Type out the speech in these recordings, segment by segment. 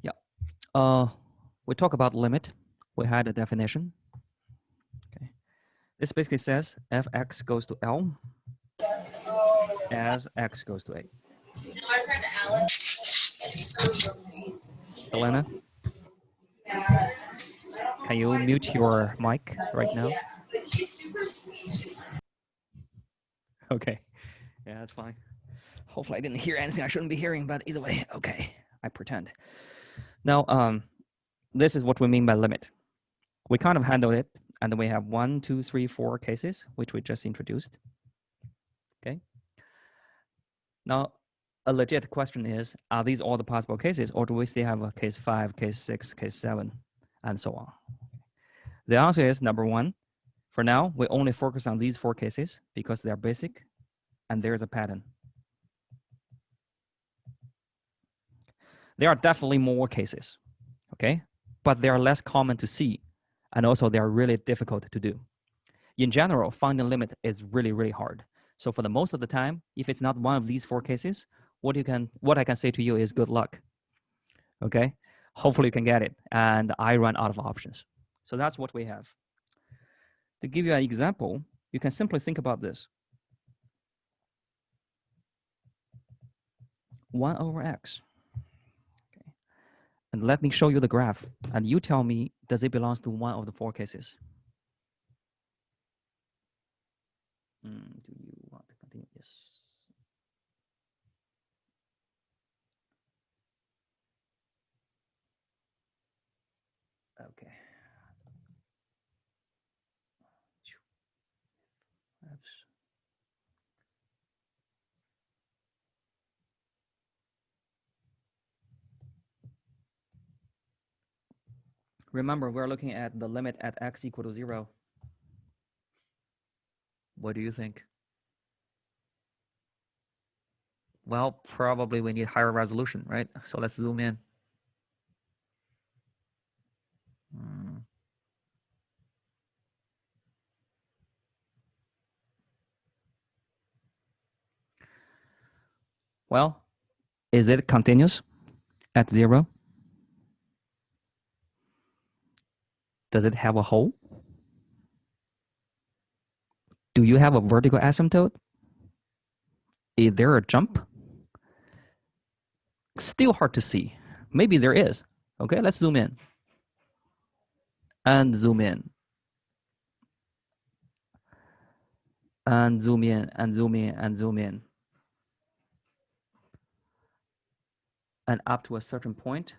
Yeah. We talk about limit. We had a definition. Okay. This basically says fx goes to L as x goes to A. Our friend Alex. Elena, can you mute your mic right now? But she's super sweet. Okay. Yeah, that's fine. Hopefully I didn't hear anything I shouldn't be hearing, but either way, okay. I pretend. Now, this is what we mean by limit. We kind of handled it, and then we have 1, 2, 3, 4 cases, which we just introduced. Okay. Now, a legit question is, are these all the possible cases, or do we still have a case 5, case 6, case 7, and so on? The answer is number 1. For now, we only focus on these 4 cases because they are basic, and there's a pattern. There are definitely more cases, okay? But they are less common to see, and also they are really difficult to do. In general, finding limit is really, really hard. So for the most of the time, if it's not one of these 4 cases, what I can say to you is good luck, okay? Hopefully you can get it, and I run out of options. So that's what we have. To give you an example, you can simply think about this. 1 over x. Okay. And let me show you the graph, and you tell me, does it belong to one of the 4 cases? Do you want to continue? Yes. Okay. Remember, we're looking at the limit at x equal to 0. What do you think? Well, probably we need higher resolution, right? So let's zoom in. Well, is it continuous at 0? Does it have a hole? Do you have a vertical asymptote? Is there a jump? Still hard to see. Maybe there is. Okay, let's zoom in. And zoom in. And zoom in, and zoom in, and zoom in. And up to a certain point,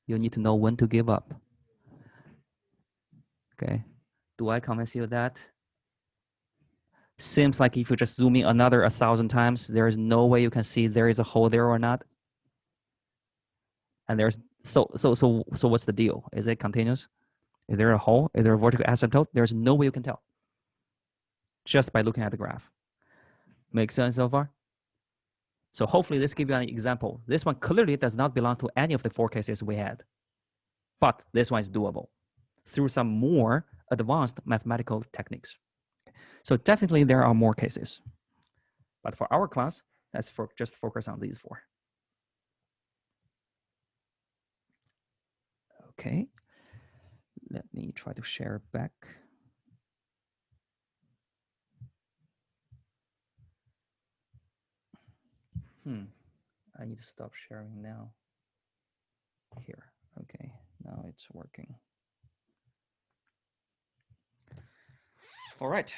you need to know when to give up. Okay, do I convince you of that? Seems like if you just zoom in another 1,000 times, there is no way you can see there is a hole there or not. And there's so what's the deal? Is it continuous? Is there a hole? Is there a vertical asymptote? There's no way you can tell just by looking at the graph. Make sense so far? So hopefully this gives you an example. This one clearly does not belong to any of the 4 cases we had, but this one is doable through some more advanced mathematical techniques. So definitely there are more cases, but for our class, let's just focus on these 4. Okay, let me try to share back. I need to stop sharing now. Here, okay, now it's working. All right.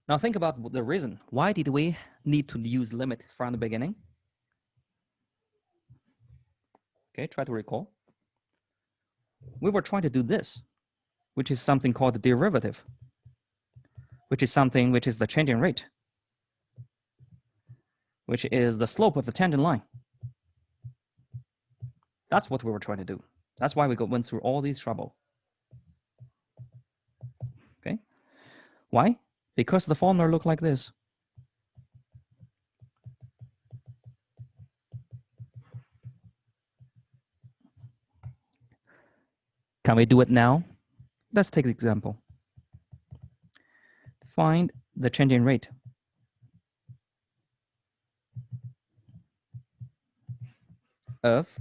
Now think about the reason. Why did we need to use limit from the beginning? Okay, try to recall. We were trying to do this, which is something called the derivative, which is the changing rate, which is the slope of the tangent line. That's what we were trying to do. That's why we went through all these trouble. Okay, why? Because the formula looked like this. Can we do it now? Let's take the example. Find the changing rate of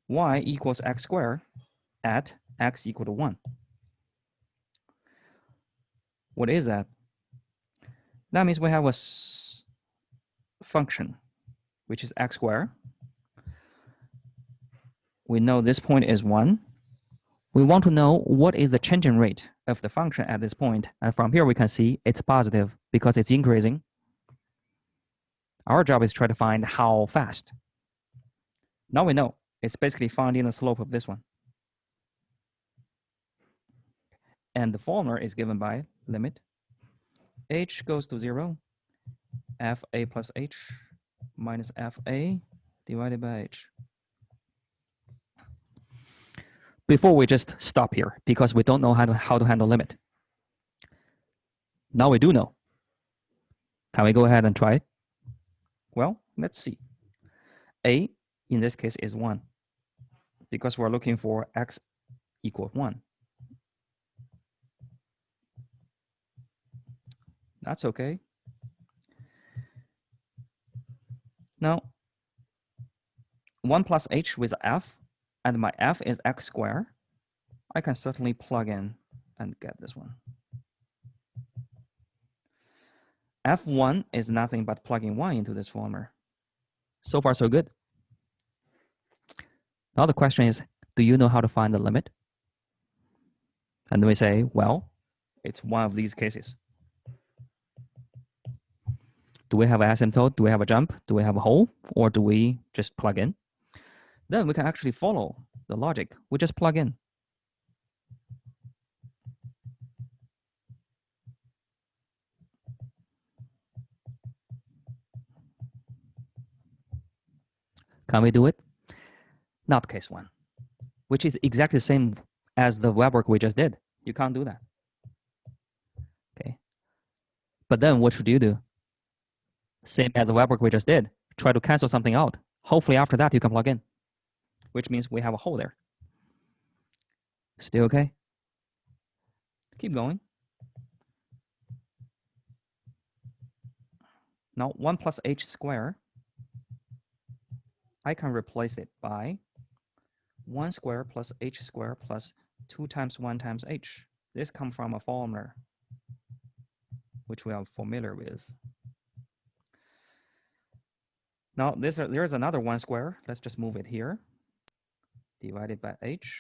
y equals x squared at x equal to 1. What is that? That means we have a function, which is x squared. We know this point is 1. We want to know what is the changing rate of the function at this point. And from here, we can see it's positive because it's increasing. Our job is to try to find how fast. Now we know it's basically finding the slope of this one. And the formula is given by limit h goes to 0, fa plus h minus fa divided by h. Before we just stop here because we don't know how to handle limit. Now we do know. Can we go ahead and try it? Well, let's see. A in this case is 1 because we're looking for x equal 1. That's okay. Now, 1 plus h with f, and my f is x squared. I can certainly plug in and get this one. f1 is nothing but plugging 1 into this formula. So far, so good. Now the question is, do you know how to find the limit? And we say, well, it's one of these cases. Do we have an asymptote? Do we have a jump? Do we have a hole? Or do we just plug in? Then we can actually follow the logic. We just plug in. Can we do it? Not case 1, which is exactly the same as the web work we just did. You can't do that. Okay. But then what should you do? Same as the web work we just did. Try to cancel something out. Hopefully after that you can plug in, which means we have a hole there. Still okay? Keep going. Now 1 plus h squared, I can replace it by 1 squared plus h squared plus 2 times 1 times h. This comes from a formula which we are familiar with. Now there's another 1 squared. Let's just move it here. Divided by h.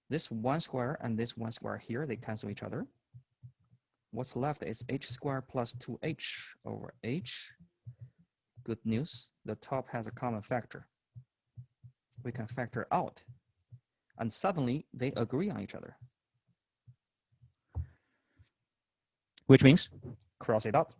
This 1 squared and this 1 squared here, they cancel each other. What's left is h squared plus 2h over h. Good news, the top has a common factor. We can factor out, and suddenly they agree on each other. Which means, cross it out.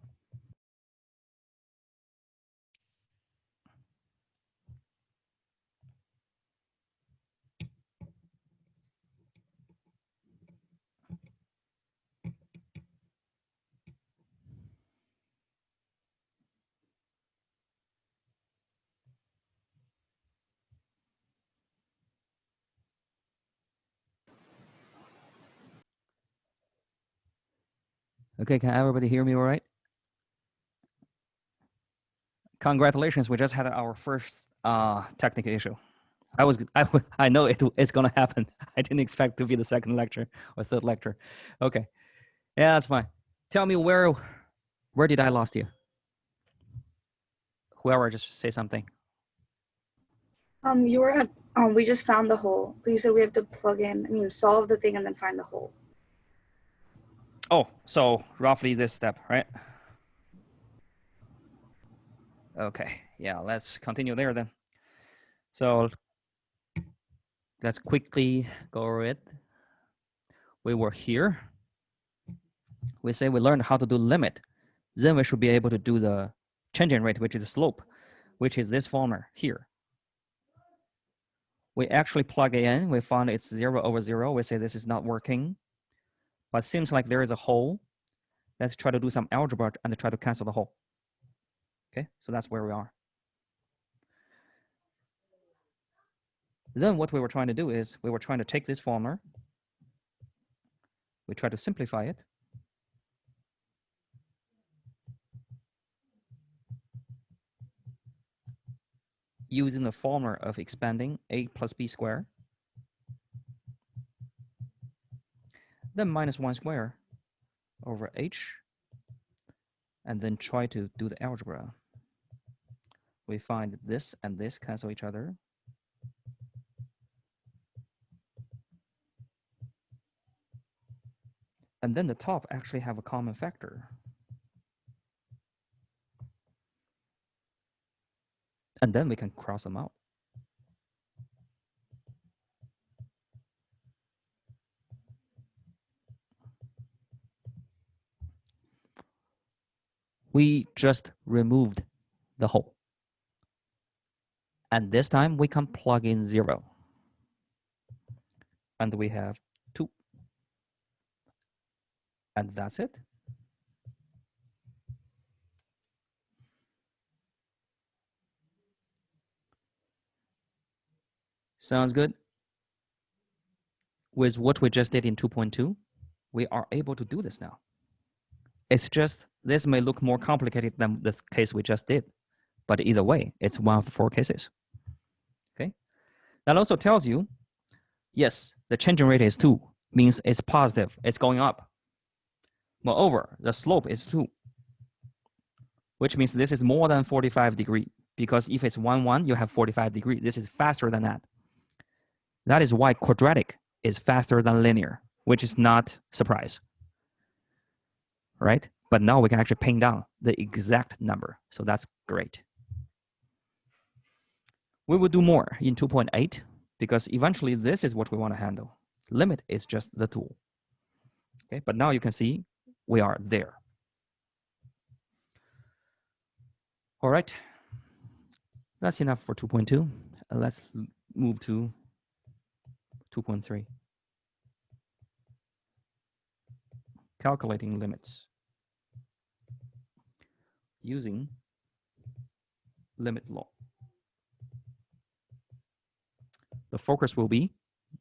Okay, can everybody hear me all right? Congratulations, we just had our first technical issue. I know it's gonna happen. I didn't expect to be the second lecture or third lecture. Okay, yeah, that's fine. Tell me where did I lost you? Whoever, just say something. You were at, we just found the hole. So you said we have to solve the thing and then find the hole. Oh, so roughly this step, right? Okay, yeah, let's continue there then. So let's quickly go over it. We were here. We say we learned how to do limit. Then we should be able to do the changing rate, which is the slope, which is this formula here. We actually plug it in. We found it's 0 over 0. We say this is not working, but it seems like there is a hole. Let's try to do some algebra and try to cancel the hole. Okay, so that's where we are. Then what we were trying to do is we were trying to take this formula. We try to simplify it. using the formula of expanding a plus b squared, then minus 1 squared over h, and then try to do the algebra. We find this and this cancel each other. And then the top actually have a common factor. And then we can cross them out. We just removed the whole. And this time we can plug in 0. And we have 2. And that's it. Sounds good? With what we just did in 2.2, we are able to do this now. It's just, this may look more complicated than the case we just did, but either way, it's one of the 4 cases. Okay? That also tells you, yes, the changing rate is 2, means it's positive, it's going up. Moreover, the slope is 2, which means this is more than 45 degrees, because if it's 1, 1, you have 45 degrees. This is faster than that. That is why quadratic is faster than linear, which is not surprise, right? But now we can actually pin down the exact number, so that's great. We will do more in 2.8 because eventually this is what we want to handle. Limit is just the tool. Okay, but now you can see we are there. All right, that's enough for 2.2. Let's move to 2.3. Calculating limits using limit law. The focus will be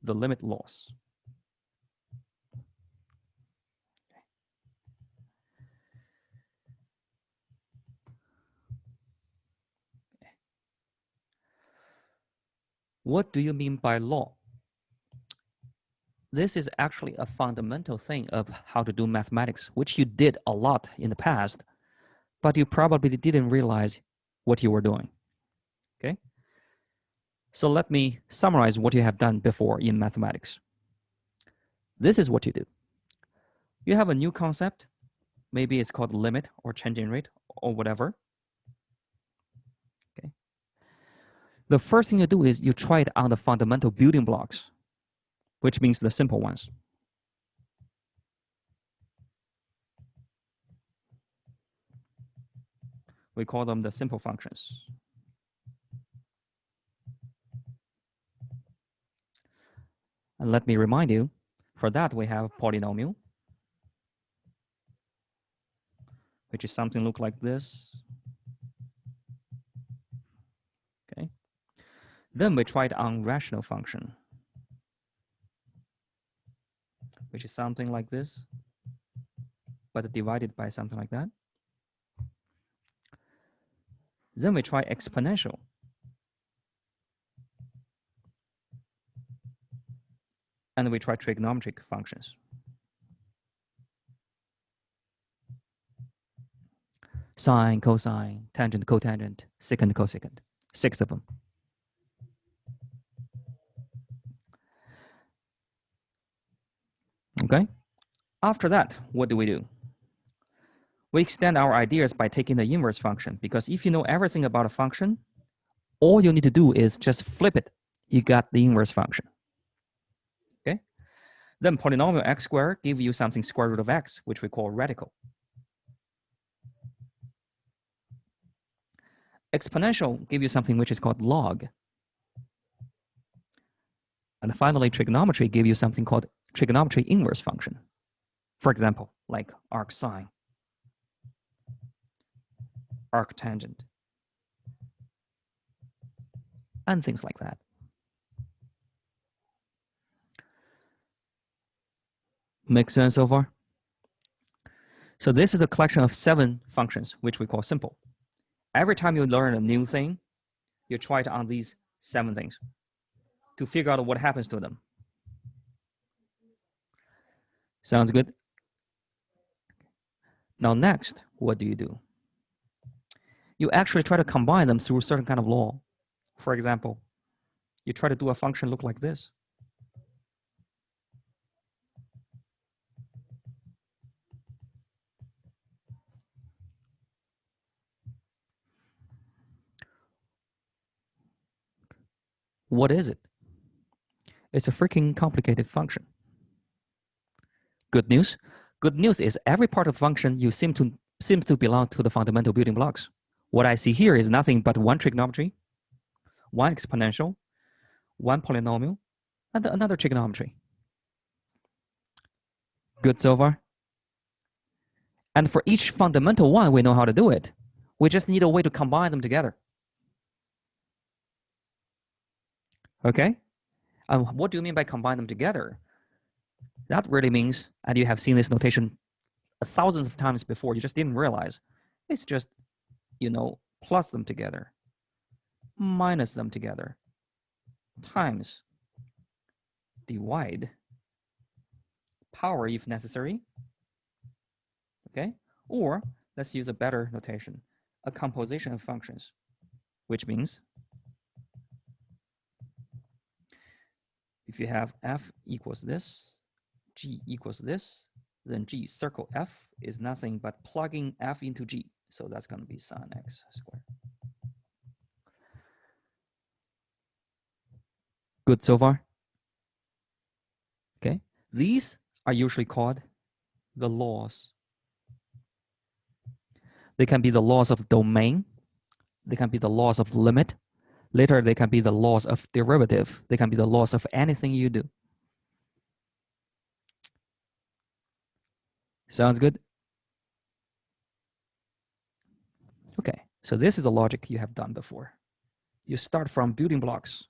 the limit laws. What do you mean by law? This is actually a fundamental thing of how to do mathematics, which you did a lot in the past, but you probably didn't realize what you were doing. Okay? So let me summarize what you have done before in mathematics. This is what you do. You have a new concept. Maybe it's called limit or changing rate or whatever. Okay. The first thing you do is you try it on the fundamental building blocks, which means the simple ones. We call them the simple functions. And let me remind you, for that we have polynomial, which is something look like this. Okay. Then we tried on rational function, which is something like this, but divided by something like that. Then we try exponential. And we try trigonometric functions. Sine, cosine, tangent, cotangent, secant, cosecant. 6 of them. Okay. After that, what do? We extend our ideas by taking the inverse function, because if you know everything about a function, all you need to do is just flip it. You got the inverse function. Okay. Then polynomial x squared give you something square root of x, which we call radical. Exponential give you something which is called log. And finally, trigonometry give you something called trigonometry inverse function. For example, like arcsine, arctangent, and things like that. Make sense so far? So this is a collection of 7 functions, which we call simple. Every time you learn a new thing, You try it on these 7 things to figure out what happens to them. Sounds good? Now next, what do? You actually try to combine them through a certain kind of law. For example, you try to do a function look like this. What is it? It's a freaking complicated function. Good news? Good news is every part of function you seems to belong to the fundamental building blocks. What I see here is nothing but one trigonometry, one exponential, one polynomial, and another trigonometry. Good so far? And for each fundamental one, we know how to do it. We just need a way to combine them together. Okay? What do you mean by combine them together? That really means, and you have seen this notation thousands of times before, you just didn't realize. It's just, plus them together, minus them together, times, divide, power if necessary, okay? Or let's use a better notation, a composition of functions, which means if you have f equals this, g equals this, then g circle f is nothing but plugging f into g. So that's going to be sine x squared. Good so far? Okay. These are usually called the laws. They can be the laws of domain. They can be the laws of limit. Later, they can be the laws of derivative. They can be the laws of anything you do. Sounds good? Okay, so this is the logic you have done before. You start from building blocks,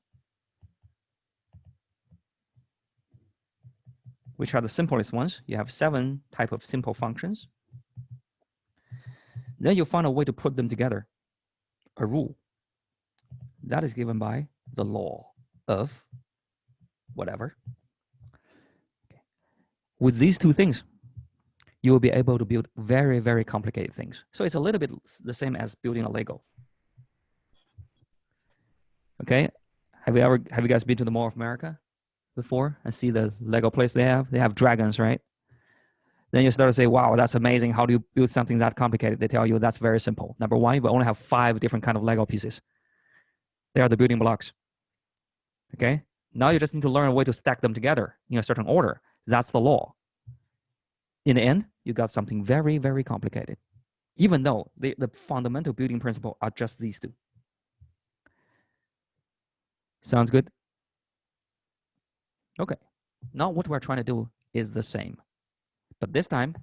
which are the simplest ones. You have 7 types of simple functions. Then you find a way to put them together, a rule. That is given by the law of whatever. Okay. With these 2 things, you will be able to build very, very complicated things. So it's a little bit the same as building a Lego. Okay, have you guys been to the Mall of America before and see the Lego place they have? They have dragons, right? Then you start to say, wow, that's amazing. How do you build something that complicated? They tell you that's very simple. Number 1, we only have 5 different kind of Lego pieces. They are the building blocks. Okay, now you just need to learn a way to stack them together in a certain order. That's the law. In the end, you got something very, very complicated, even though the fundamental building principle are just these 2. Sounds good? Okay, now what we're trying to do is the same. But this time,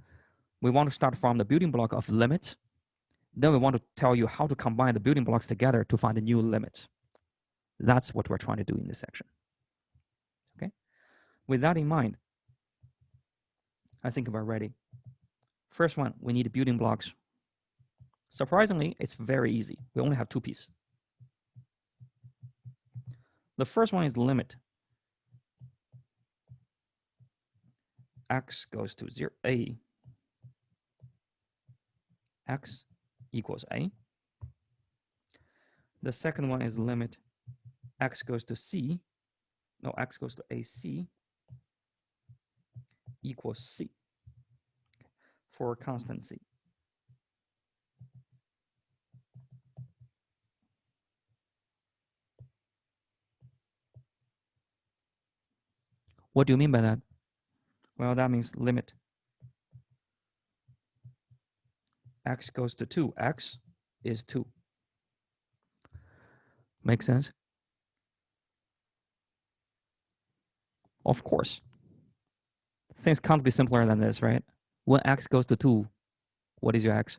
we want to start from the building block of limits. Then we want to tell you how to combine the building blocks together to find the new limits. That's what we're trying to do in this section. Okay, with that in mind, I think we're ready. First one, we need building blocks. Surprisingly, it's very easy. We only have 2 pieces. The first one is limit. X goes to 0, a. X equals a. The second one is limit. X goes to c. No, x goes to ac equals c for constant c. What do you mean by that? Well, that means limit x goes to 2. X is 2. Make sense? Of course. Things can't be simpler than this, right? When x goes to 2, what is your x?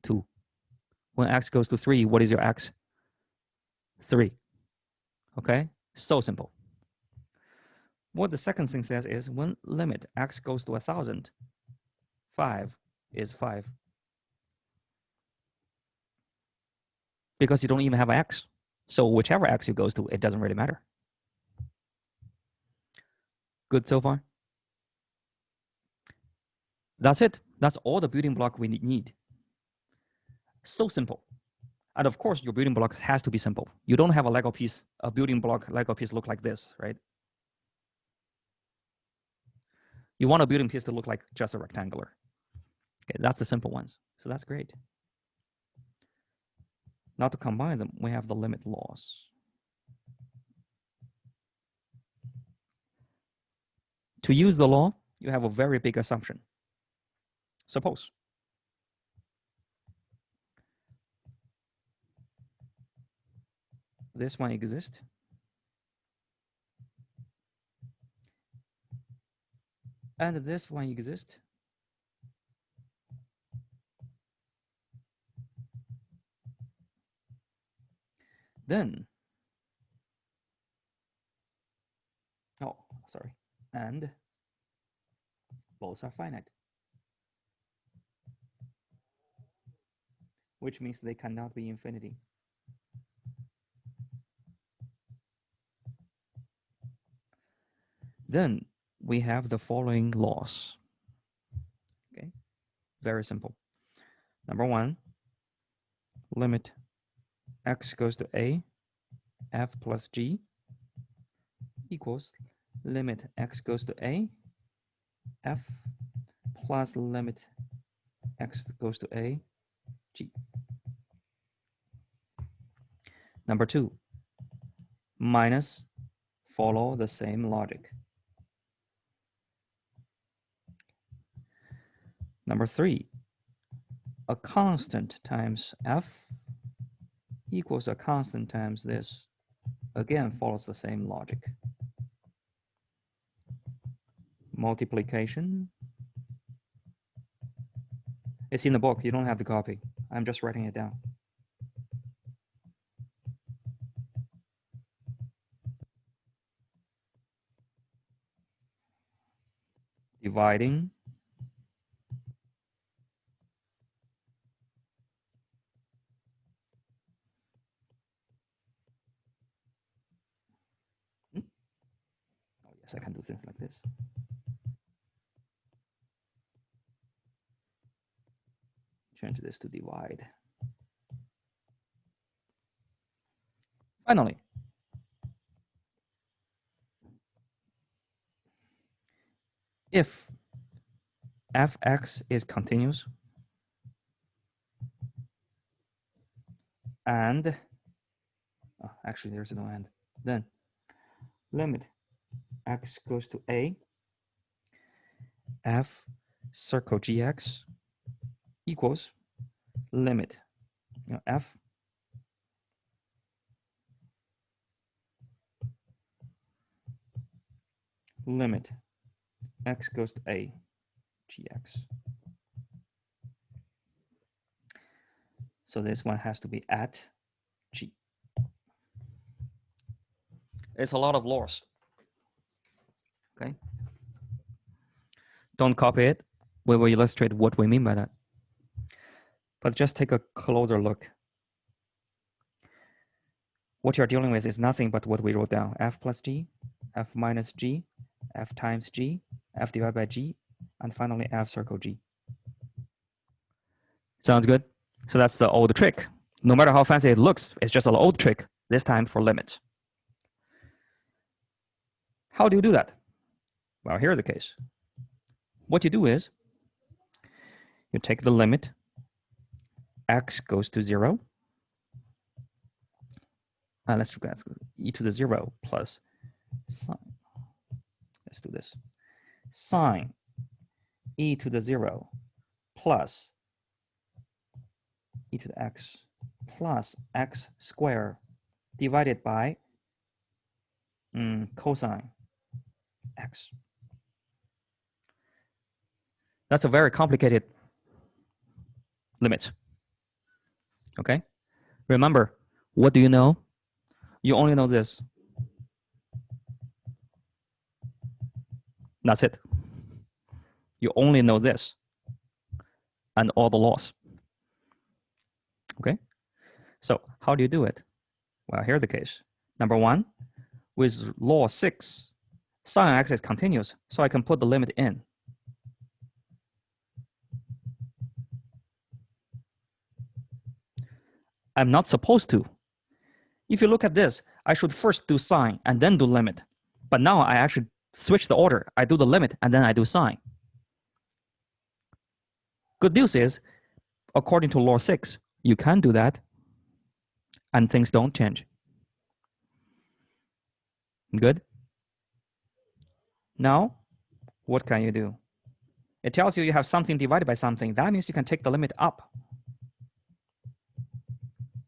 2. When x goes to 3, what is your x? 3. Okay? So simple. What the second thing says is when limit x goes to 1,000, 5 is 5. because you don't even have an x. So whichever x it goes to, it doesn't really matter. Good so far? That's it. That's all the building block we need. So simple. And of course, your building block has to be simple. You don't have a Lego piece, a building block Lego piece look like this, right? You want a building piece to look like just a rectangular. Okay, that's the simple ones. So that's great. Now to combine them, we have the limit laws. To use the law, you have a very big assumption. Suppose this one exists, and this one exists, then, oh, sorry, and both are finite, which means they cannot be infinity. Then we have the following laws. Okay, very simple. Number one, limit x goes to a, f plus g equals limit x goes to a, f plus limit x goes to a, g. Number two, minus follow the same logic. Number three, a constant times f equals a constant times this. Again, follows the same logic. Multiplication. It's in the book. You don't have to copy. I'm just writing it down. Dividing. Oh, yes, I can do things like this. Change this to divide. Finally, if fx is continuous and, oh, actually there's no and, then limit x goes to a, f circle gx equals limit, f limit x goes to a, gx. So this one has to be at g. It's a lot of laws. Okay. Don't copy it. We will illustrate what we mean by that. But just take a closer look. What you're dealing with is nothing but what we wrote down. F plus g, f minus g, f times g, f divided by g, and finally f circle g. Sounds good? So that's the old trick. No matter how fancy it looks, it's just an old trick, this time for limit. How do you do that? Well, here's the case. What you do is you take the limit, x goes to 0. Let's do e to the 0 plus sine. Let's do this. Sine e to the 0 plus e to the x plus x squared divided by cosine x. That's a very complicated limit. Okay? Remember, what do you know? You only know this. That's it. You only know this and all the laws. Okay? So how do you do it? Well, here's the case. Number one, with law 6, sine x is continuous, so I can put the limit in. I'm not supposed to. If you look at this, I should first do sine and then do limit. But now I actually switch the order. I do the limit and then I do sine. Good news is, according to law 6, you can do that and things don't change. Good? Now, what can you do? It tells you you have something divided by something. That means you can take the limit up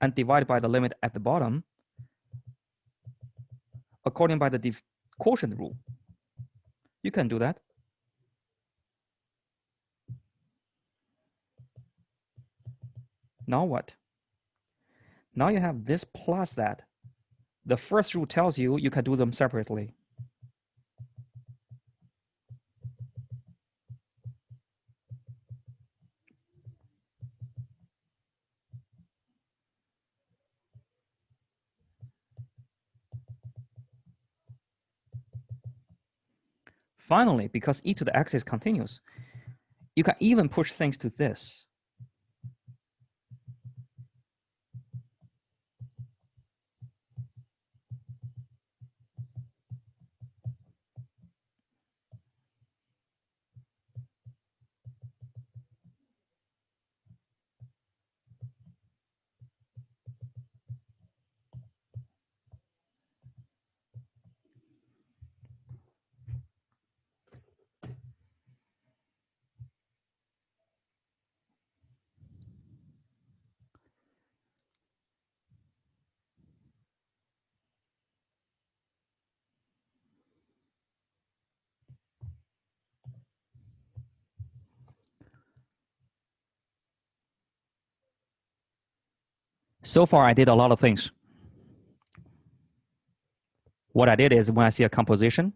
and divide by the limit at the bottom according by the quotient rule. You can do that. Now what? Now you have this plus that. The first rule tells you you can do them separately. Finally, because e to the x is continuous, you can even push things to this. So far, I did a lot of things. What I did is when I see a composition,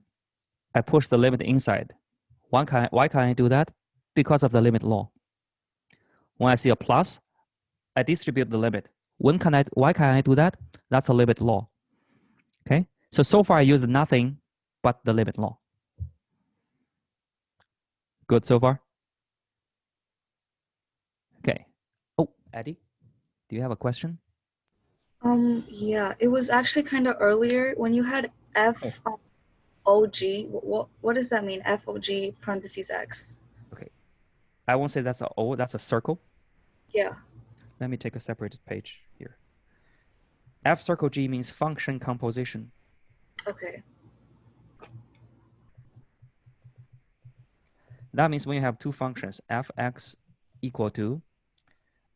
I push the limit inside. Why can I do that? Because of the limit law. When I see a plus, I distribute the limit. Why can I do that? That's a limit law. Okay, so far I used nothing but the limit law. Good so far? Okay. Oh, Eddie, do you have a question? Yeah, it was actually kind of earlier when you had f og. What does that mean? Fog parentheses x. Okay, I won't say that's a O. That's a circle. Yeah. Let me take a separate page here. F circle G means function composition. Okay. That means when you have two functions, fx equal to,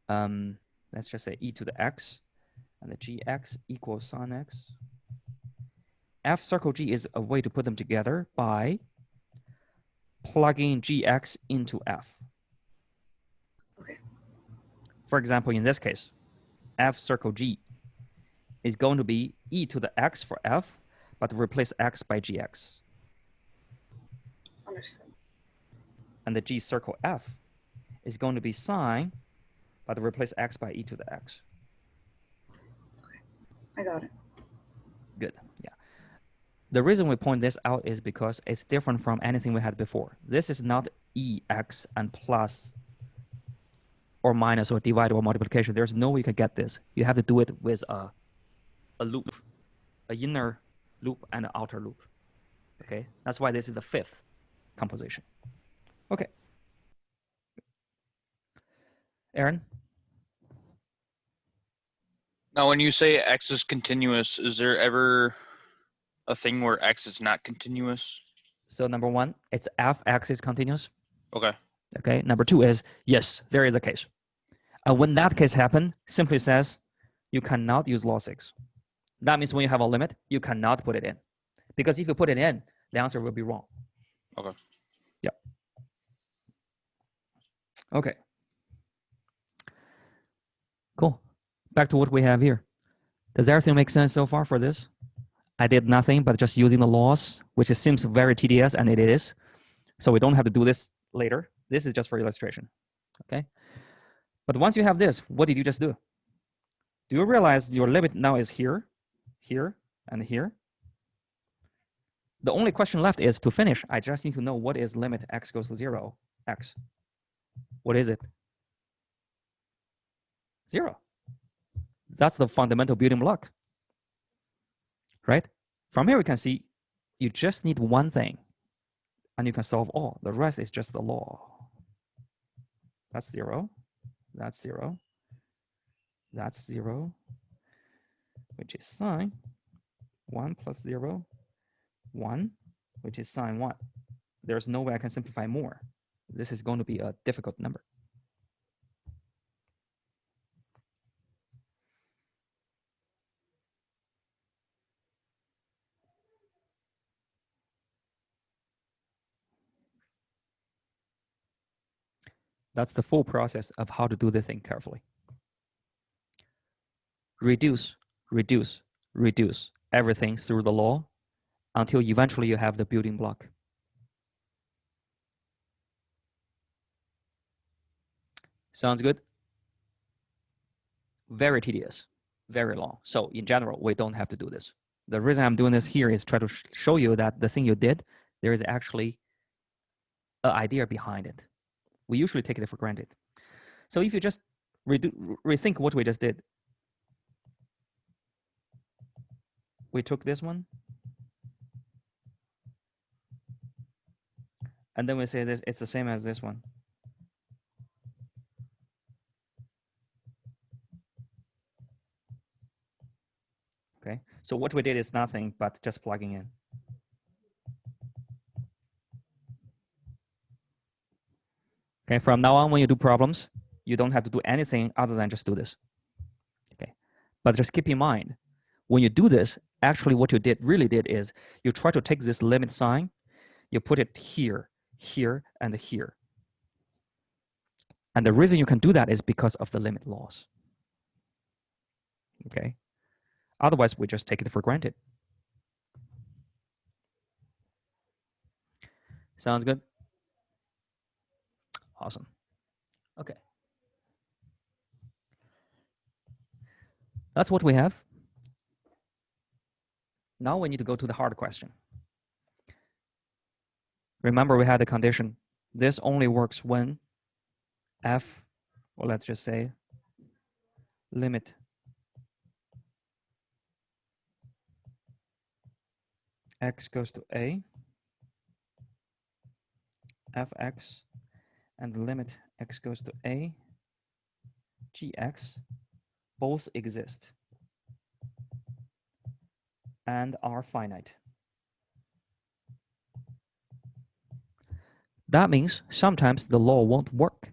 let's just say e to the x, and the gx equals sine x. F circle G is a way to put them together by plugging gx into f. Okay. For example, in this case, F circle G is going to be e to the x for f, but replace x by gx. Understood. And the G circle F is going to be sine, but replace x by e to the x. Okay. I got it. Good, yeah. The reason we point this out is because it's different from anything we had before. This is not ex and plus or minus or divide or multiplication. There's no way you can get this. You have to do it with a loop, an inner loop and an outer loop. Okay, that's why this is the fifth composition. Okay. Aaron? Now, when you say x is continuous, is there ever a thing where x is not continuous? So number one, it's fx is continuous. Okay. Okay. Number two is, yes, there is a case. And when that case happens, simply says you cannot use law 6. That means when you have a limit, you cannot put it in. Because if you put it in, the answer will be wrong. Okay. Yep. Okay. Cool. Back to what we have here. Does everything make sense so far for this? I did nothing but just using the laws, which seems very tedious, and it is. So we don't have to do this later. This is just for illustration. Okay. But once you have this, what did you just do? Do you realize your limit now is here, here, and here? The only question left is to finish. I just need to know what is limit x goes to 0, x. What is it? 0. That's the fundamental building block, right? From here we can see you just need one thing and you can solve all. The rest is just the law. That's 0. That's 0. That's 0, which is sine 1 plus 0, 1, which is sine 1. There's no way I can simplify more. This is going to be a difficult number. That's the full process of how to do this thing carefully. Reduce, reduce, reduce everything through the law until eventually you have the building block. Sounds good? Very tedious, very long. So in general, we don't have to do this. The reason I'm doing this here is try to show you that the thing you did, there is actually an idea behind it. We usually take it for granted. So if you just rethink what we just did, we took this one, and then we say this, it's the same as this one. Okay, so what we did is nothing but just plugging in. Okay, from now on, when you do problems, you don't have to do anything other than just do this. Okay, but just keep in mind, when you do this, actually what you really did is you try to take this limit sign, you put it here, here, and here. And the reason you can do that is because of the limit laws. Okay, otherwise we just take it for granted. Sounds good? Awesome. Okay. That's what we have. Now we need to go to the hard question. Remember, we had a condition. This only works when f, or let's just say limit x goes to a, fx, and the limit x goes to a, gx, both exist and are finite. That means sometimes the law won't work.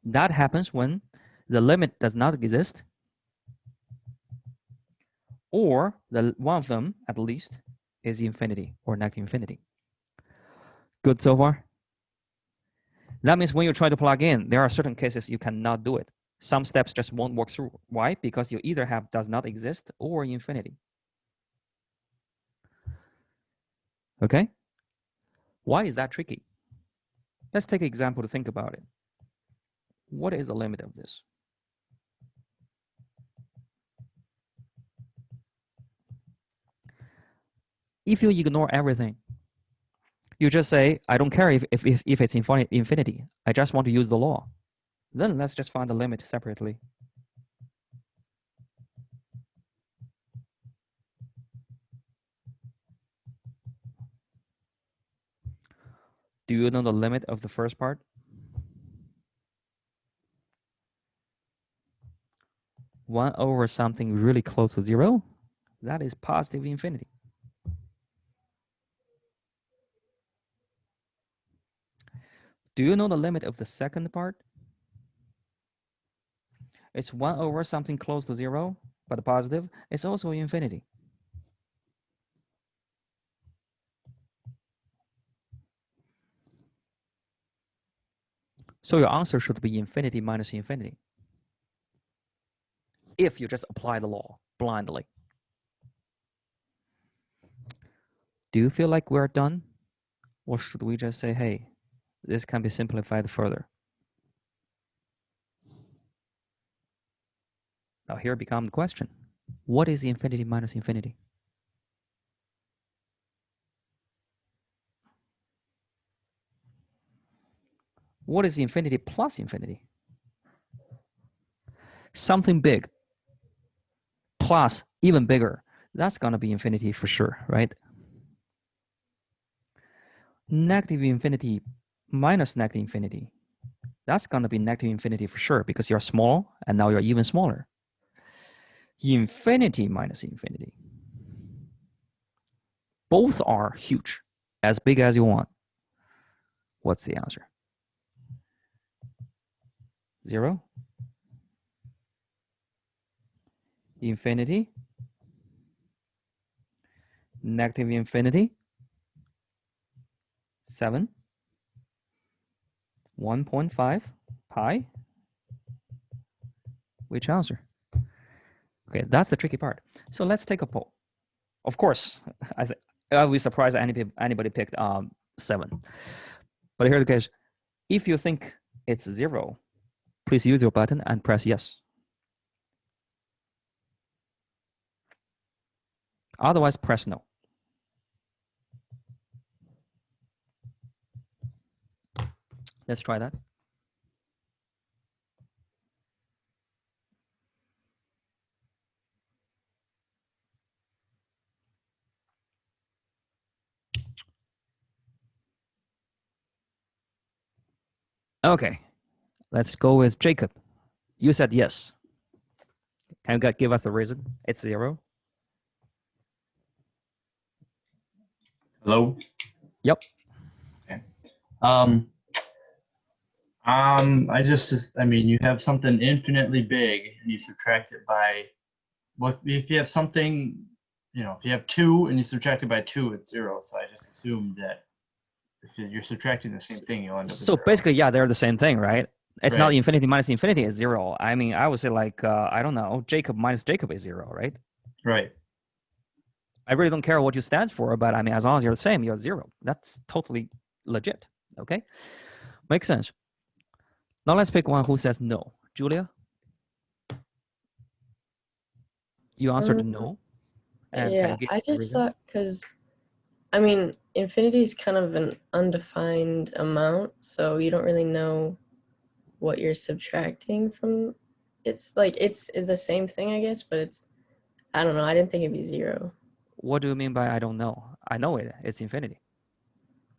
That happens when the limit does not exist, or one of them, at least, is infinity or negative infinity. Good so far? That means when you try to plug in, there are certain cases you cannot do it. Some steps just won't work through. Why? Because you either have does not exist or infinity. Okay? Why is that tricky? Let's take an example to think about it. What is the limit of this? If you ignore everything, you just say, I don't care if it's infinity. I just want to use the law. Then let's just find the limit separately. Do you know the limit of the first part? One over something really close to 0, that is positive infinity. Do you know the limit of the second part? It's 1 over something close to 0, but positive. It's also infinity. So your answer should be infinity minus infinity, if you just apply the law blindly. Do you feel like we're done? Or should we just say, hey, this can be simplified further? Now here becomes the question. What is infinity minus infinity? What is infinity plus infinity? Something big plus even bigger. That's going to be infinity for sure, right? Negative infinity minus negative infinity. That's going to be negative infinity for sure because you're small and now you're even smaller. Infinity minus infinity. Both are huge, as big as you want. What's the answer? 0? Infinity? Negative infinity? 7? 1.5 pi? Which answer? Okay, that's the tricky part. So let's take a poll. Of course, I would be surprised anybody picked 7. But here's the case. If you think it's 0, please use your button and press yes. Otherwise, press no. Let's try that. Okay, let's go with Jacob. You said yes. Can you give us a reason? It's 0. Hello? Yep. Okay. I mean, you have something infinitely big and you subtract it by, what if you have something, if you have 2 and you subtract it by 2, it's 0. So I just assumed that if you're subtracting the same thing, you'll end up with So 0. basically, yeah, they're the same thing, right? It's not Right. infinity minus infinity is 0. I mean, I would say like, I don't know, Jacob minus Jacob is 0, right? Right. I really don't care what you stand for, but I mean, as long as you're the same, you're 0. That's totally legit, okay? Makes sense. Now let's pick one who says no. Julia? You answered no? And can Yeah, you give I the just reason? thought because I mean, infinity is kind of an undefined amount, so you don't really know what you're subtracting from. It's like it's the same thing, I guess, but I don't know. I didn't think it'd be 0. What do you mean by I don't know? I know it. It's infinity.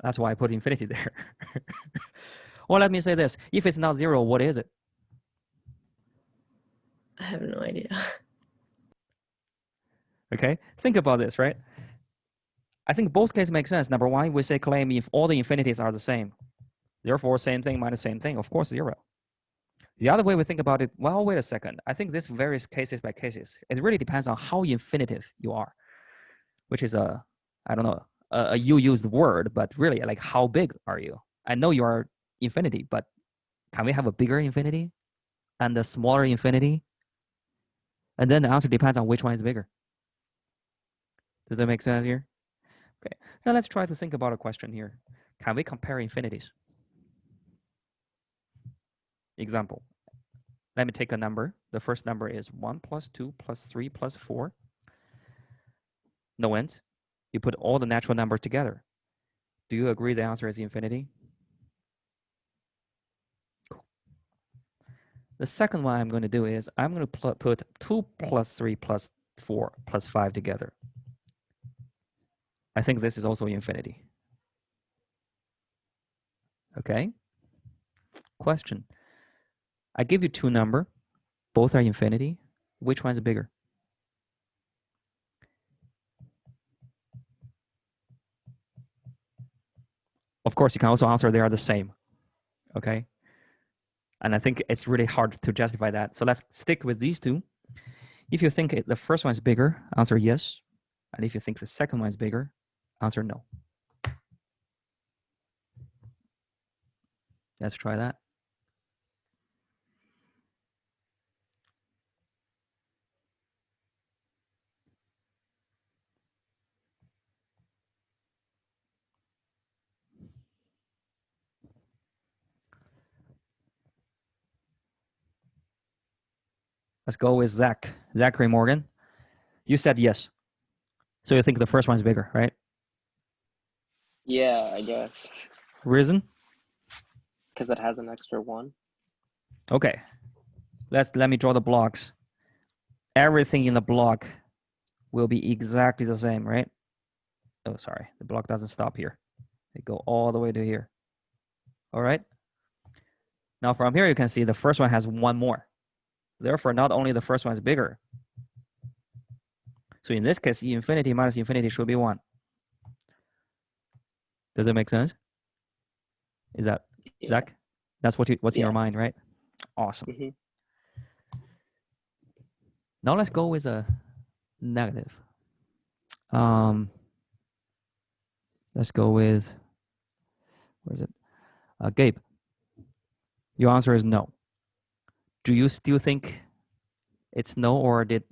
That's why I put infinity there. Or let me say this. If it's not 0, what is it? I have no idea. Okay? Think about this, right? I think both cases make sense. Number one, we say claim if all the infinities are the same. Therefore, same thing minus same thing, of course, 0. The other way we think about it, well, wait a second. I think this varies cases by cases. It really depends on how infinitive you are, which is I don't know, you use the word, but really, like, how big are you? I know you are infinity, but can we have a bigger infinity and a smaller infinity? And then the answer depends on which one is bigger. Does that make sense here? Okay, now let's try to think about a question here. Can we compare infinities? Example, let me take a number. The first number is 1 plus 2 plus 3 plus 4. No ends. You put all the natural numbers together. Do you agree the answer is infinity? Cool. The second one I'm going to do is I'm going to put 2 plus 3 plus 4 plus 5 together. I think this is also infinity. Okay? Question. I give you 2 numbers. Both are infinity. Which one is bigger? Of course, you can also answer they are the same. Okay? And I think it's really hard to justify that. So let's stick with these 2. If you think the first one is bigger, answer yes. And if you think the second one is bigger, answer no. Let's try that. Let's go with Zach. Zachary Morgan. You said yes. So you think the first one's bigger, right? Yeah, I guess. Reason? Because it has an extra one. Okay. Let me draw the blocks. Everything in the block will be exactly the same, right? Oh, sorry. The block doesn't stop here. They go all the way to here. All right. Now from here, you can see the first one has one more. Therefore, not only the first one is bigger. So in this case, infinity minus infinity should be 1. Does that make sense? Is that, Yeah. Zach? That's what's in your Yeah. mind, right? Awesome. hmm Now let's go with a negative. Let's go with, where is it? Gabe, your answer is no. Do you still think it's no, or did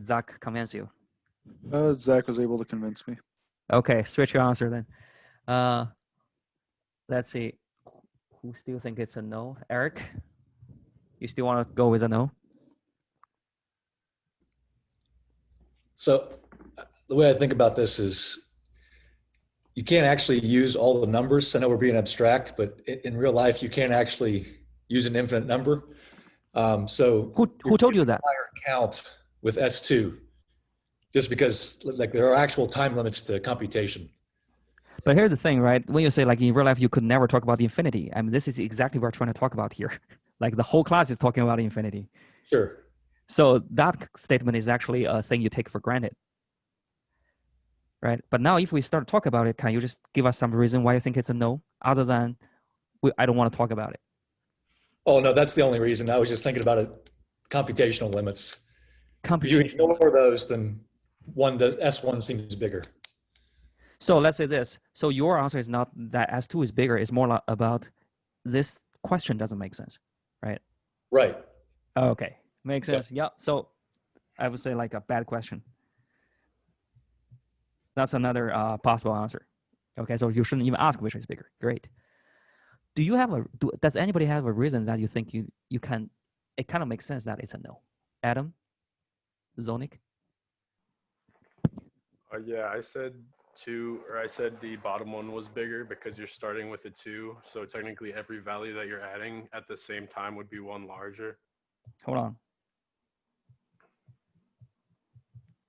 Zach convince you? Zach was able to convince me. Okay, switch your answer then. Let's see. Who still think it's a no? Eric, you still want to go with a no? So the way I think about this is you can't actually use all the numbers. I know we're being abstract, but in real life, you can't actually use an infinite number. So Who told you that? higher count with S2, just because like there are actual time limits to computation. But here's the thing, right? When you say like in real life, you could never talk about infinity. I mean, this is exactly what we're trying to talk about here. Like the whole class is talking about infinity. Sure. So that statement is actually a thing you take for granted, right? But now if we start to talk about it, can you just give us some reason why you think it's a no, other than I don't want to talk about it? Oh, no, that's the only reason. I was just thinking about it, computational limits. If you Computational. ignore those, then the S1 seems bigger. So let's say this. So your answer is not that S2 is bigger. It's more about this question doesn't make sense, right? Right. Okay, makes sense. Yeah. So I would say like a bad question. That's another possible answer. Okay, so you shouldn't even ask which is bigger. Great. Do you have does anybody have a reason that you think you can? It kind of makes sense that it's a no. Adam, Zonik. Yeah, I said 2, or I said the bottom one was bigger because you're starting with a 2. So technically every value that you're adding at the same time would be 1 larger. Hold on.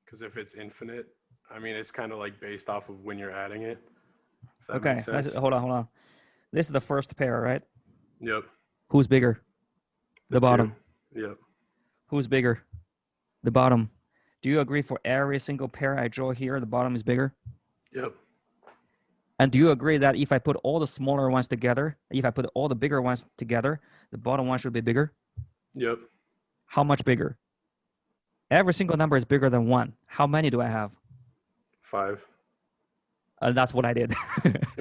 Because if it's infinite, I mean, it's kind of like based off of when you're adding it. If that Okay, makes sense. hold on. This is the first pair, right? Yep. Who's bigger? The bottom. 2. Yep. Who's bigger? The bottom. Do you agree for every single pair I draw here, the bottom is bigger? Yep. And do you agree that if I put all the smaller ones together, if I put all the bigger ones together, the bottom one should be bigger? Yep. How much bigger? Every single number is bigger than 1. How many do I have? 5. That's what I did.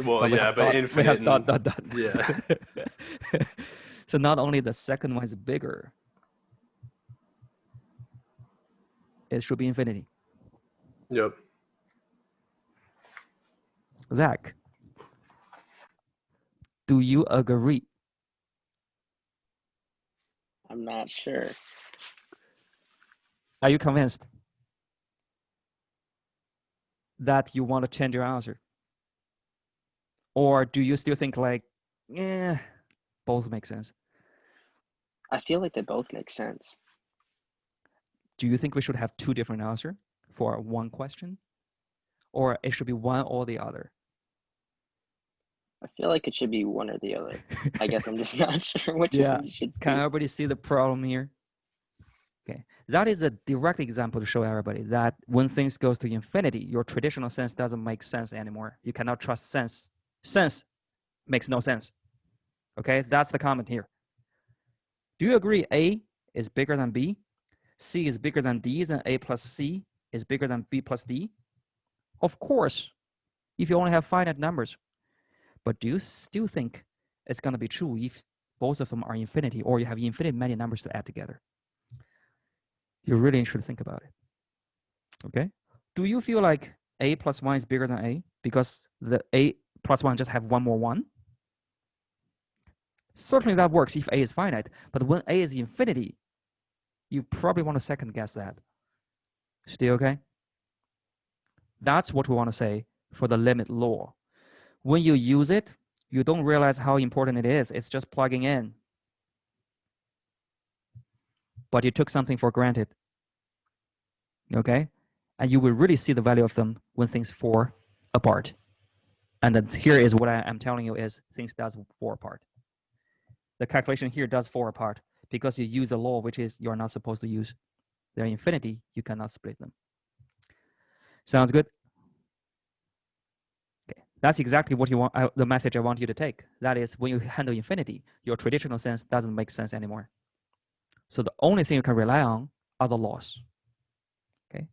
Well, yeah, but we infinite. have dot. Yeah. So not only the second one is bigger, it should be infinity. Yep. Zach, do you agree? I'm not sure. Are you convinced that you want to change your answer? Or do you still think like, both make sense? I feel like they both make sense. Do you think we should have 2 different answers for one question? Or it should be one or the other? I feel like it should be one or the other. I guess I'm just not sure which Yeah. one should Can be. everybody see the problem here? Okay, that is a direct example to show everybody that when things goes to infinity, your traditional sense doesn't make sense anymore. You cannot trust sense. Sense makes no sense. Okay, that's the comment here. Do you agree A is bigger than B? C is bigger than D, then A plus C is bigger than B plus D? Of course, if you only have finite numbers. But do you still think it's going to be true if both of them are infinity, or you have infinite many numbers to add together? You really should think about it. Okay? Do you feel like A plus 1 is bigger than A because the A plus 1 just have one more 1? Certainly that works if A is finite, but when A is infinity, you probably want to second guess that. Still okay? That's what we want to say for the limit law. When you use it, you don't realize how important it is. It's just plugging in. But you took something for granted. Okay? And you will really see the value of them when things fall apart. And then here is what I am telling you is things does fall apart. The calculation here does fall apart because you use the law which is you're not supposed to use. They're infinity, you cannot split them. Sounds good? Okay, that's exactly what you want. The message I want you to take. That is, when you handle infinity, your traditional sense doesn't make sense anymore. So the only thing you can rely on are the laws. Okay.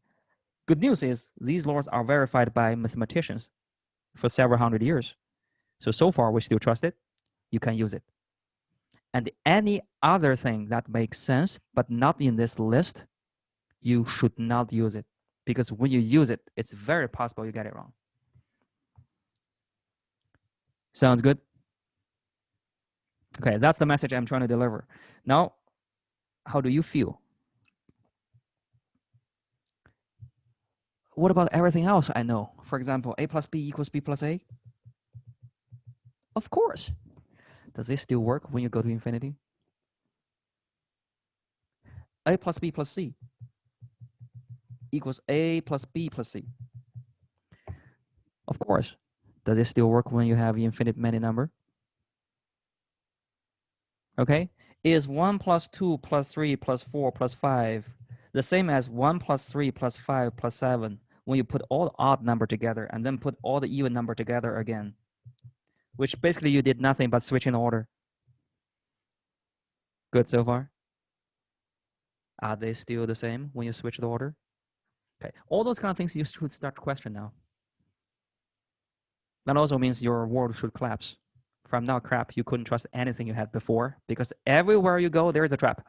Good news is these laws are verified by mathematicians for several hundred years. So far we still trust it. You can use it. And any other thing that makes sense but not in this list, you should not use it, because when you use it, it's very possible you get it wrong. Sounds good? Okay, that's the message I'm trying to deliver. Now, how do you feel? What about everything else I know? For example, A plus B equals B plus A? Of course. Does this still work when you go to infinity? A plus B plus C equals A plus B plus C. Of course. Does it still work when you have infinite many number? Okay. Is 1 plus 2 plus 3 plus 4 plus 5 the same as 1 plus 3 plus 5 plus 7 when you put all the odd number together and then put all the even number together again? Which basically you did nothing but switch in order. Good so far? Are they still the same when you switch the order? Okay, all those kind of things you should start to question now. That also means your world should collapse. From now crap, you couldn't trust anything you had before because everywhere you go, there is a trap.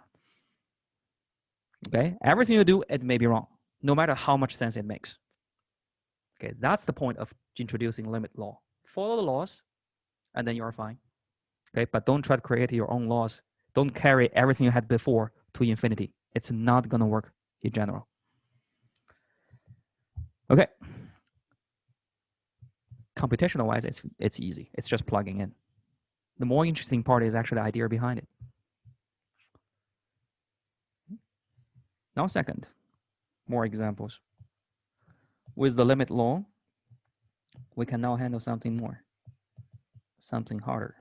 Okay, everything you do, it may be wrong, no matter how much sense it makes. Okay, that's the point of introducing limit law. Follow the laws, and then you're fine. Okay, but don't try to create your own laws. Don't carry everything you had before to infinity. It's not gonna work in general. Okay. Computational wise, it's easy. It's just plugging in. The more interesting part is actually the idea behind it. Now second, more examples. With the limit law, we can now handle something more, something harder.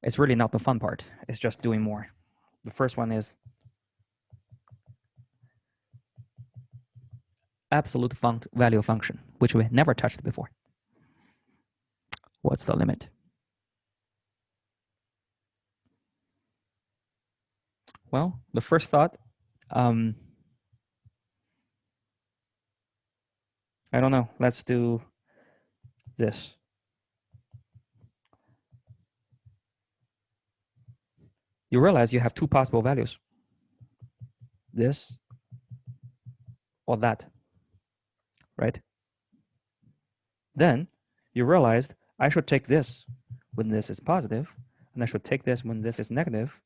It's really not the fun part. It's just doing more. The first one is absolute value function, which we never touched before. What's the limit? Well, the first thought, I don't know. Let's do this. You realize you have two possible values. This or that, right? Then you realized I should take this when this is positive, and I should take this when this is negative.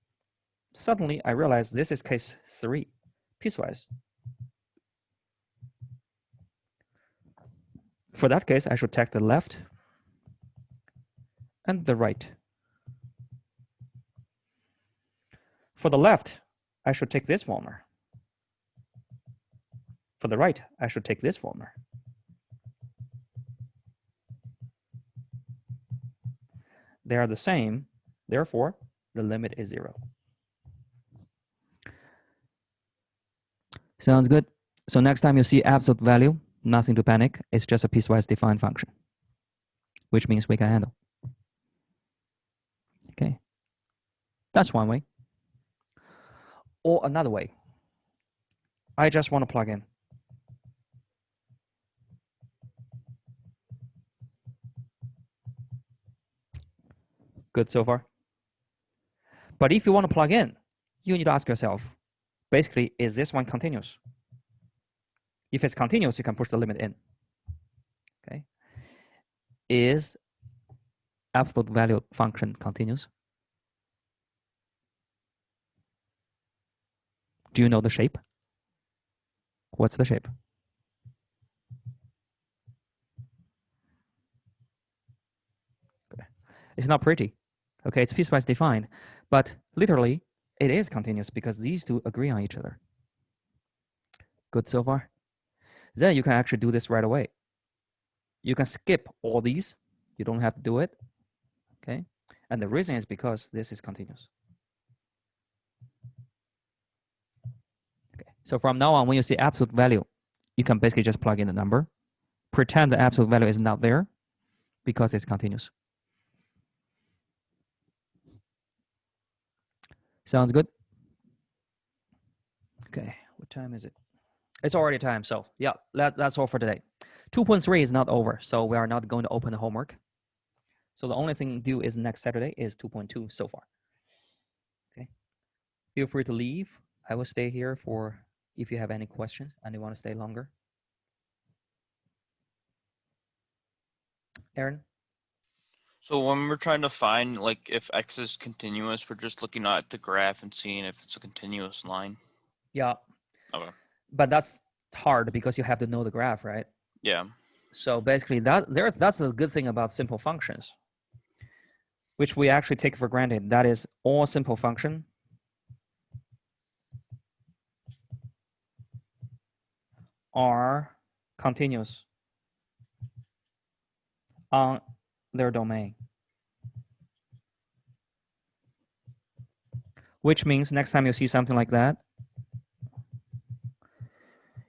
Suddenly, I realize this is case 3, piecewise. For that case, I should take the left and the right. For the left, I should take this formula. For the right, I should take this formula. They are the same, therefore, the limit is 0. Sounds good. So next time you see absolute value, nothing to panic. It's just a piecewise defined function, which means we can handle. Okay. That's one way. Or another way. I just want to plug in. Good so far? But if you want to plug in, you need to ask yourself, basically, is this one continuous? If it's continuous, you can push the limit in. Okay. is absolute value function continuous? Do you know the shape? What's the shape? Okay. It's not pretty. Okay, it's piecewise defined, but literally it is continuous because these two agree on each other. Good so far? Then you can actually do this right away. You can skip all these. You don't have to do it. Okay, and the reason is because this is continuous. Okay, so from now on, when you see absolute value, you can basically just plug in the number, pretend the absolute value is not there because it's continuous. Sounds good? Okay, what time is it? It's already time, so yeah, that's all for today. 2.3 is not over, so we are not going to open the homework. So the only thing due is next Saturday is 2.2 so far. Okay, feel free to leave. I will stay here for if you have any questions and you want to stay longer. Aaron? So when we're trying to find like if x is continuous, we're just looking at the graph and seeing if it's a continuous line. Yeah. Okay. But that's hard because you have to know the graph, right? Yeah. So basically that's a good thing about simple functions, which we actually take for granted. That is all simple function are continuous on their domain. Which means next time you see something like that,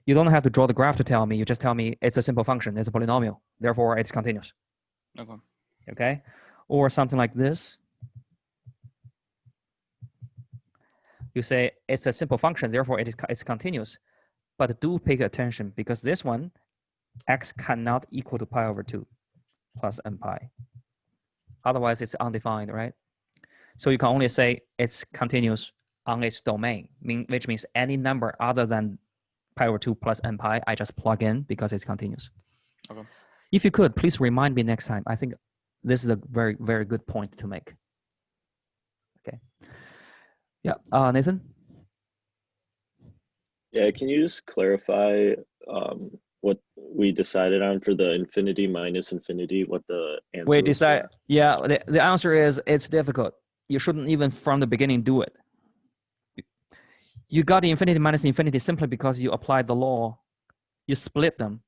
you don't have to draw the graph to tell me. You just tell me it's a simple function. It's a polynomial. Therefore, it's continuous. Okay. Okay? Or something like this. You say it's a simple function. Therefore, it's continuous. But do pay attention because this one, x cannot equal to pi over 2 plus n pi. Otherwise, it's undefined, right? So you can only say it's continuous on its domain, which means any number other than pi over 2 plus n pi, I just plug in because it's continuous. Okay. If you could, please remind me next time. I think this is a very, very good point to make. Okay. Yeah, Nathan? Yeah, can you just clarify what we decided on for the infinity minus infinity, what the answer We was decide, for? yeah, the answer is it's difficult. You shouldn't even from the beginning do it. You got the infinity minus infinity simply because you applied the law. You split them.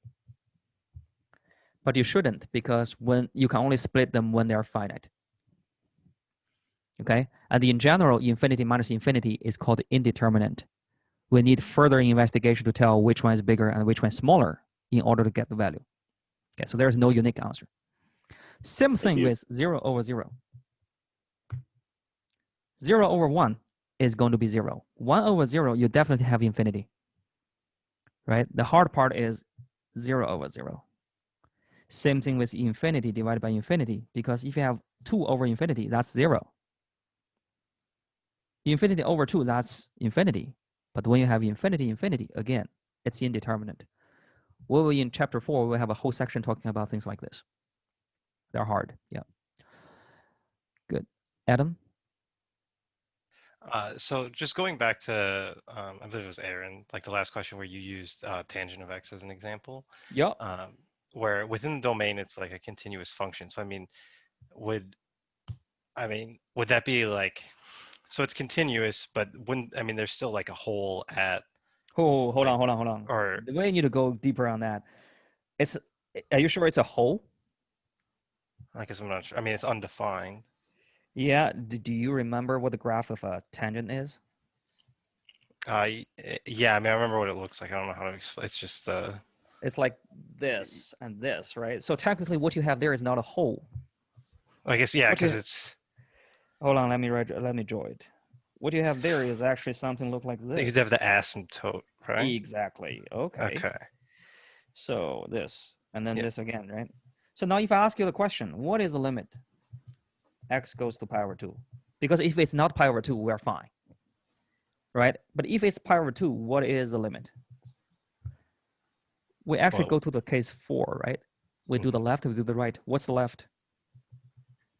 But you shouldn't because when you can only split them when they are finite. Okay? And in general, infinity minus infinity is called indeterminate. We need further investigation to tell which one is bigger and which one is smaller in order to get the value. Okay, so there's no unique answer. Same thing with 0 over 0. 0 over 1 is going to be 0. 1 over 0, you definitely have infinity. Right? The hard part is 0 over 0. Same thing with infinity divided by infinity, because if you have 2 over infinity, that's 0. Infinity over 2, that's infinity. But when you have infinity, infinity, again, it's indeterminate. We'll be in chapter 4, we'll have a whole section talking about things like this. They're hard, yeah. Good. Adam? So just going back to, I believe it was Aaron, like the last question where you used tangent of x as an example. Yeah. Where within the domain, it's like a continuous function. So, I mean, would that be like, so it's continuous, but wouldn't, I mean, there's still like a hole at. Oh, hold on. Or the way you need to go deeper on that. Are you sure it's a hole? I guess I'm not sure. I mean, it's undefined. Yeah. Do you remember what the graph of a tangent is? Yeah, I mean, I remember what it looks like. I don't know how to explain. It's just the. It's like this and this, right? So technically, what you have there is not a hole. I guess yeah, because it's. Hold on, let me draw it. What you have there is actually something look like this. You could have the asymptote, right? Exactly. Okay. Okay. So this and then this again, right? So now if I ask you the question, what is the limit? X goes to pi over 2. Because if it's not pi over 2, we're fine. Right? But if it's pi over 2, what is the limit? We actually go to the case 4, right? We do the left, we do the right. What's the left?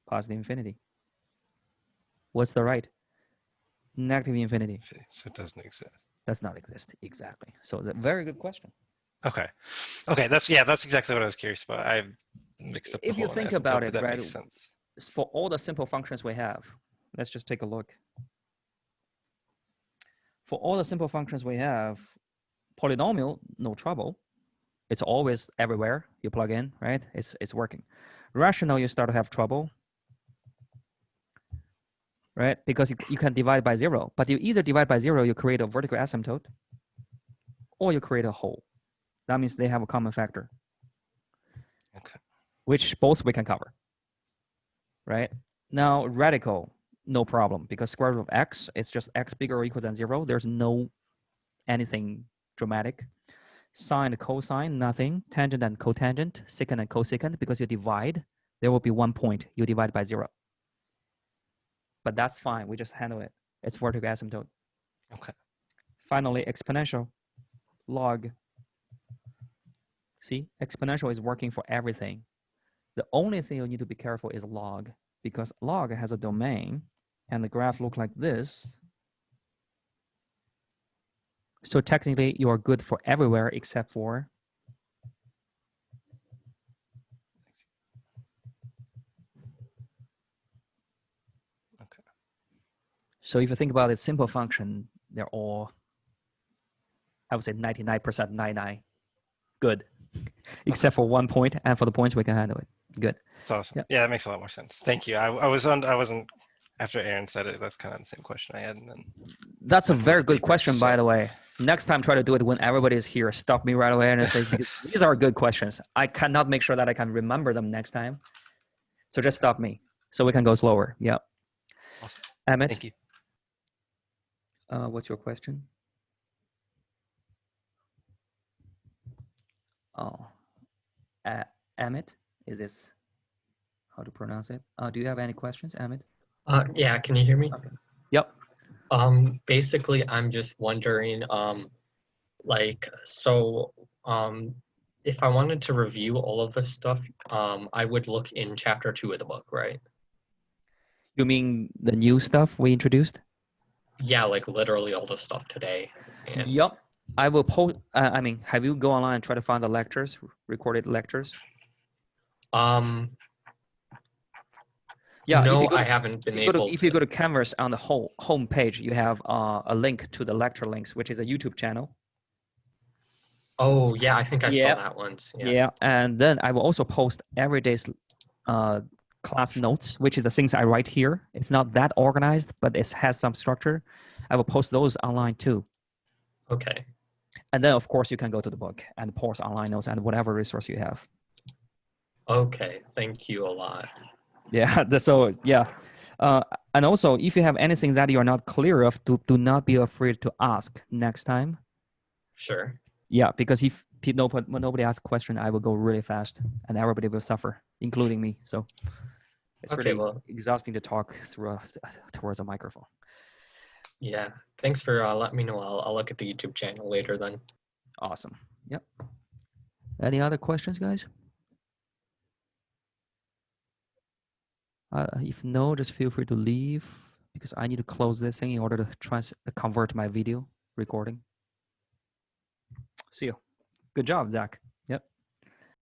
Positive infinity. What's the right? Negative infinity. So it doesn't exist. Does not exist. Exactly. So the very good question. Okay. Okay. That's exactly what I was curious about. I mixed up the If you whole think asymptote, about but it, that right, makes sense. for all the simple functions we have, let's just take a look. For all the simple functions we have, polynomial, no trouble. It's always everywhere you plug in, right? It's working. Rational, you start to have trouble, right? Because you can divide by 0, but you either divide by 0, you create a vertical asymptote, or you create a hole. That means they have a common factor. Okay. Which both we can cover, right? Now, radical, no problem, because square root of x, it's just x bigger or equal than 0. There's no anything dramatic. Sine, cosine, nothing. Tangent and cotangent, secant and cosecant, because you divide, there will be 1 point. You divide by 0. But that's fine. We just handle it. It's vertical asymptote. Okay. Finally, exponential, log. See, exponential is working for everything. The only thing you need to be careful is log, because log has a domain, and the graph look like this. So technically, you are good for everywhere except for Okay. So if you think about it, simple function, they're all, I would say 99%, 99, good, except for 1 point, and for the points we can handle it. Good. It's awesome. Yeah. Yeah, that makes a lot more sense. Thank you. I wasn't after Aaron said it. That's kind of the same question I had, and then That's a went a very little good deeper, question, by so- the way. Next time, try to do it when everybody is here. Stop me right away and say, because these are good questions. I cannot make sure that I can remember them next time. So just stop me so we can go slower. Yeah. Awesome. Emmett, Thank you. what's your question? Oh, Emmett, is this how to pronounce it? Do you have any questions, Emmett? Yeah, can you hear me? Okay. Yep. Basically, I'm just wondering, if I wanted to review all of this stuff, I would look in chapter 2 of the book, right? You mean the new stuff we introduced? Yeah, like literally all the stuff today. And Yep. I will post. I mean, have you go online and try to find the lectures, recorded lectures? Yeah. no, if you go I to, haven't been if you go able to, if to. you go to Canvas on the home page, you have a link to the lecture links, which is a YouTube channel. Oh, yeah, I think I saw Yeah. that once. Yeah. Yeah, and then I will also post every day's class notes, which is the things I write here. It's not that organized, but it has some structure. I will post those online too. Okay. And then, of course, you can go to the book and post online notes and whatever resource you have. Okay, thank you a lot. Yeah, so yeah. And also, if you have anything that you are not clear of, do not be afraid to ask next time. Sure. Yeah, because if nobody asks a question, I will go really fast and everybody will suffer, including me. So it's Okay, really well- exhausting to talk through towards a microphone. Yeah, thanks for letting me know. I'll look at the YouTube channel later then. Awesome. Yep. Any other questions, guys? If no, just feel free to leave because I need to close this thing in order to convert my video recording. See you. Good job, Zach.